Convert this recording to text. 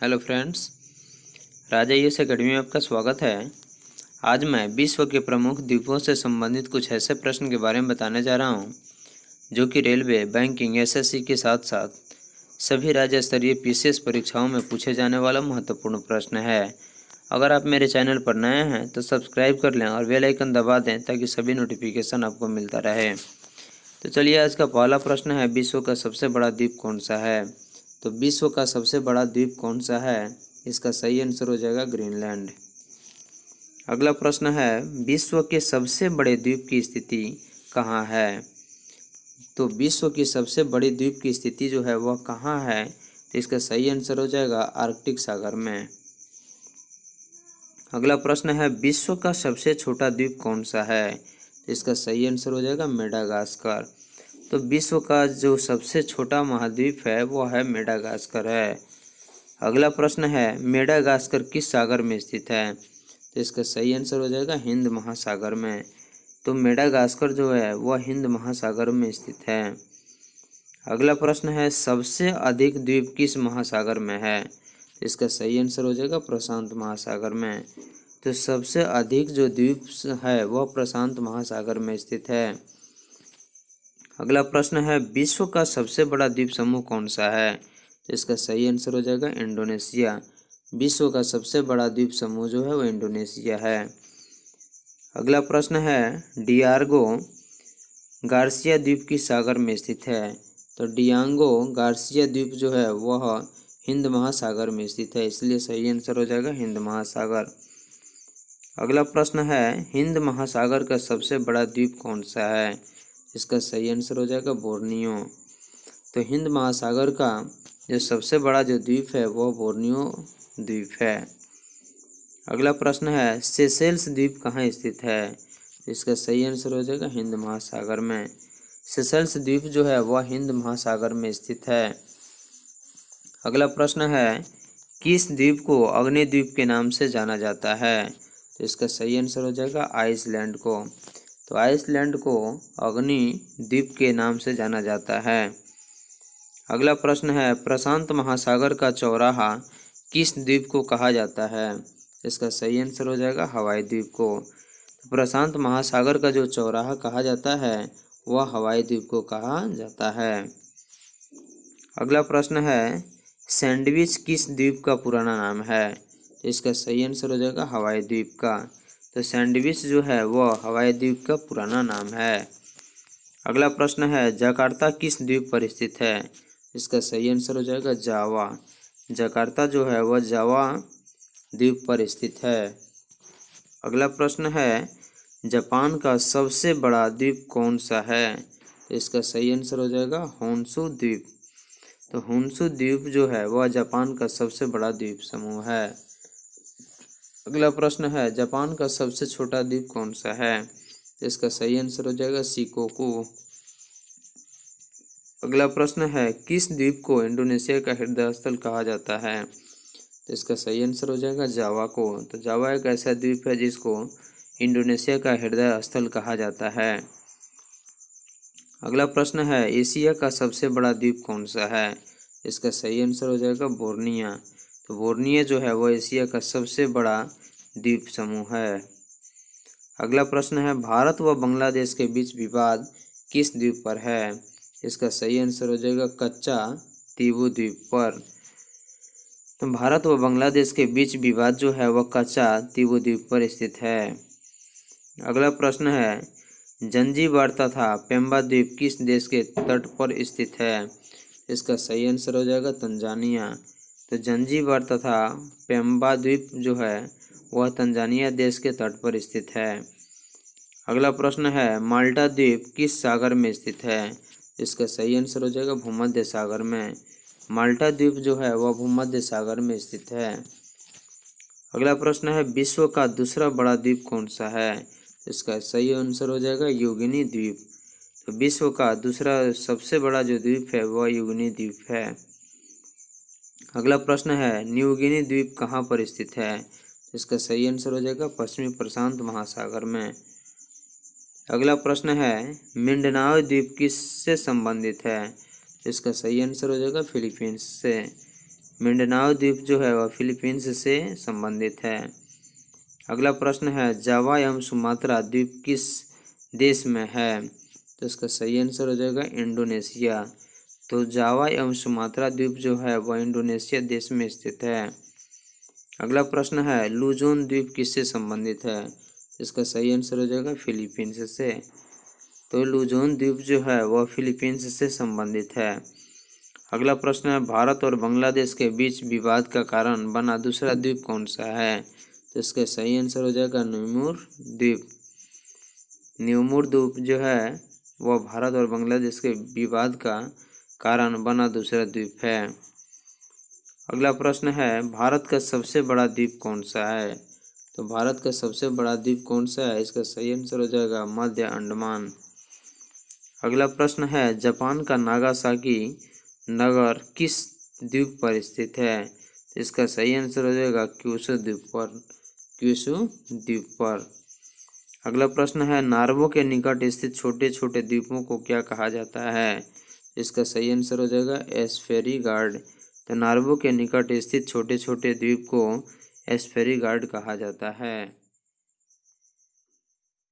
Hello friends, राजा US academy में आपका स्वागत है। आज मैं विश्व के प्रमुख द्वीपों से संबंधित कुछ ऐसे प्रश्न के बारे में बताने जा रहा हूं, जो कि रेलवे, बैंकिंग, एसएससी के साथ साथ सभी राज्य स्तरीय पीसीएस परीक्षाओं में पूछे जाने वाला महत्वपूर्ण प्रश्न है। अगर आप मेरे चैनल पर नए हैं तो सब्सक्राइब कर लें और बेल आइकन दबा दें ताकि सभी नोटिफिकेशन आपको मिलता रहे। तो चलिए, आज का पहला प्रश्न है, विश्व का सबसे बड़ा द्वीप कौन सा है? तो विश्व का सबसे बड़ा द्वीप कौन सा है? इसका सही आंसर हो जाएगा ग्रीनलैंड। अगला प्रश्न है, विश्व के सबसे बड़े द्वीप की स्थिति कहाँ है? तो विश्व की सबसे बड़ी द्वीप की स्थिति जो है वह कहाँ है? तो इसका सही आंसर हो जाएगा आर्कटिक सागर में। अगला प्रश्न है, विश्व का सबसे छोटा द्वीप कौन सा है? तो इसका सही आंसर हो जाएगा मेडागास्कर। तो विश्व का जो सबसे छोटा महाद्वीप है वो है मेडागास्कर है। अगला प्रश्न है, मेडागास्कर किस सागर में स्थित है? तो इसका सही आंसर हो जाएगा हिंद महासागर में। तो मेडागास्कर जो है वह हिंद महासागर में स्थित है। अगला प्रश्न है, सबसे अधिक द्वीप किस महासागर में है? तो इसका सही आंसर हो जाएगा प्रशांत महासागर में। तो सबसे अधिक जो द्वीप है वह प्रशांत महासागर में स्थित है। अगला प्रश्न है, विश्व का सबसे बड़ा द्वीप समूह कौन सा है? तो इसका सही आंसर हो जाएगा इंडोनेशिया। विश्व का सबसे बड़ा द्वीप समूह जो है वो इंडोनेशिया है। अगला प्रश्न है, डियागो गार्सिया द्वीप किस सागर में स्थित है? तो डियांगो गार्सिया द्वीप जो है वह हिंद महासागर में स्थित है, इसलिए सही आंसर हो जाएगा हिंद महासागर। अगला प्रश्न है, हिंद महासागर का सबसे बड़ा द्वीप कौन सा है? इसका सही आंसर हो जाएगा बोर्नियो। तो हिंद महासागर का जो सबसे बड़ा जो द्वीप है वह बोर्नियो द्वीप है। अगला प्रश्न है, सेशेल्स द्वीप कहाँ स्थित है? इसका सही आंसर हो जाएगा हिंद महासागर में। सेशेल्स द्वीप जो है वह हिंद महासागर में स्थित है। अगला प्रश्न है, किस द्वीप को अग्नि द्वीप के नाम से जाना जाता है? तो इसका सही आंसर हो जाएगा आइसलैंड को। तो आइसलैंड को अग्नि द्वीप के नाम से जाना जाता है। अगला प्रश्न है, प्रशांत महासागर का चौराहा किस द्वीप को कहा जाता है? इसका सही आंसर हो जाएगा हवाई द्वीप को। तो प्रशांत महासागर का जो चौराहा कहा जाता है वह हवाई द्वीप को कहा जाता है। अगला प्रश्न है, सैंडविच किस द्वीप का पुराना नाम है? तो इसका सही आंसर हो जाएगा हवाई द्वीप का। तो सैंडविच जो है वह हवाई द्वीप का पुराना नाम है। अगला प्रश्न है, जकार्ता किस द्वीप पर स्थित है? इसका सही आंसर हो जाएगा जावा। जकार्ता जो है वह जावा द्वीप पर स्थित है। अगला प्रश्न है, जापान का सबसे बड़ा द्वीप कौन सा है? तो इसका सही आंसर हो जाएगा होन्शु द्वीप। तो होन्शु द्वीप जो है वह जापान का सबसे बड़ा द्वीप समूह है। अगला प्रश्न है, जापान का सबसे छोटा द्वीप कौन सा है? तो इसका सही आंसर हो जाएगा शिकोकू। अगला प्रश्न है, किस द्वीप को इंडोनेशिया का हृदय स्थल कहा जाता है? तो इसका सही आंसर हो जाएगा जावा को। तो जावा एक ऐसा द्वीप है जिसको इंडोनेशिया का हृदय स्थल कहा जाता है। अगला प्रश्न है, एशिया का सबसे बड़ा द्वीप कौन सा है? इसका सही आंसर हो जाएगा बोर्निया। तो बोर्निया जो है वह एशिया का सबसे बड़ा द्वीप समूह है। अगला प्रश्न है, भारत व बांग्लादेश के बीच विवाद किस द्वीप पर है? इसका सही आंसर हो जाएगा कच्चा तीबू द्वीप पर। तो भारत व बांग्लादेश के बीच विवाद जो है वह कच्चा तीबू द्वीप पर स्थित है। अगला प्रश्न है, जंजीबार तथा पेम्बा द्वीप किस देश के तट पर स्थित है? इसका सही आंसर हो जाएगा तंजानिया। तो जंजीबार तथा पेम्बा द्वीप जो है वह तंजानिया देश के तट पर स्थित है। अगला प्रश्न है, माल्टा द्वीप किस सागर में स्थित है? इसका सही आंसर हो जाएगा भूमध्य सागर में। माल्टा द्वीप जो है वह भूमध्य सागर में स्थित है। अगला प्रश्न है, विश्व का दूसरा बड़ा द्वीप कौन सा है? इसका सही आंसर हो जाएगा यूगिनी द्वीप। तो विश्व का दूसरा सबसे बड़ा जो द्वीप है वह यूगिनी द्वीप है। अगला प्रश्न है, न्यूगिनी द्वीप कहाँ पर स्थित है? इसका सही आंसर हो जाएगा पश्चिमी प्रशांत महासागर में। अगला प्रश्न है, मिंडनाओ द्वीप किससे संबंधित है? इसका सही आंसर हो जाएगा फिलीपींस से। मिंडनाओ द्वीप जो है वह फिलीपींस से संबंधित है। अगला प्रश्न है जावा एवं सुमात्रा द्वीप किस देश में है? तो इसका सही आंसर हो जाएगा इंडोनेशिया। तो जावा एवं सुमात्रा द्वीप जो है वह इंडोनेशिया देश में स्थित है। अगला प्रश्न है लुजोन द्वीप किससे संबंधित है? इसका सही आंसर हो जाएगा फिलीपींस से। तो लुजोन द्वीप जो है वह फिलीपींस से संबंधित है। अगला प्रश्न है भारत और बांग्लादेश के बीच विवाद का कारण बना दूसरा द्वीप कौन सा है? तो इसका सही आंसर हो जाएगा न्यूमुर द्वीप। न्यूमुर द्वीप जो है वह भारत और बांग्लादेश के विवाद का कारण बना दूसरा द्वीप है। अगला प्रश्न है भारत का सबसे बड़ा द्वीप कौन सा है? तो भारत का सबसे बड़ा द्वीप कौन सा है? इसका सही आंसर हो जाएगा मध्य अंडमान। अगला प्रश्न है जापान का नागासाकी नगर किस द्वीप पर स्थित है? तो इसका सही आंसर हो जाएगा क्यूशू द्वीप पर। क्यूशू द्वीप पर। अगला प्रश्न है नार्वे के निकट स्थित छोटे छोटे द्वीपों को क्या कहा जाता है? इसका सही आंसर हो जाएगा एस्फेरिगार्ड। तो नार्वे के निकट स्थित छोटे छोटे द्वीप को एस्फेरिगार्ड कहा जाता है।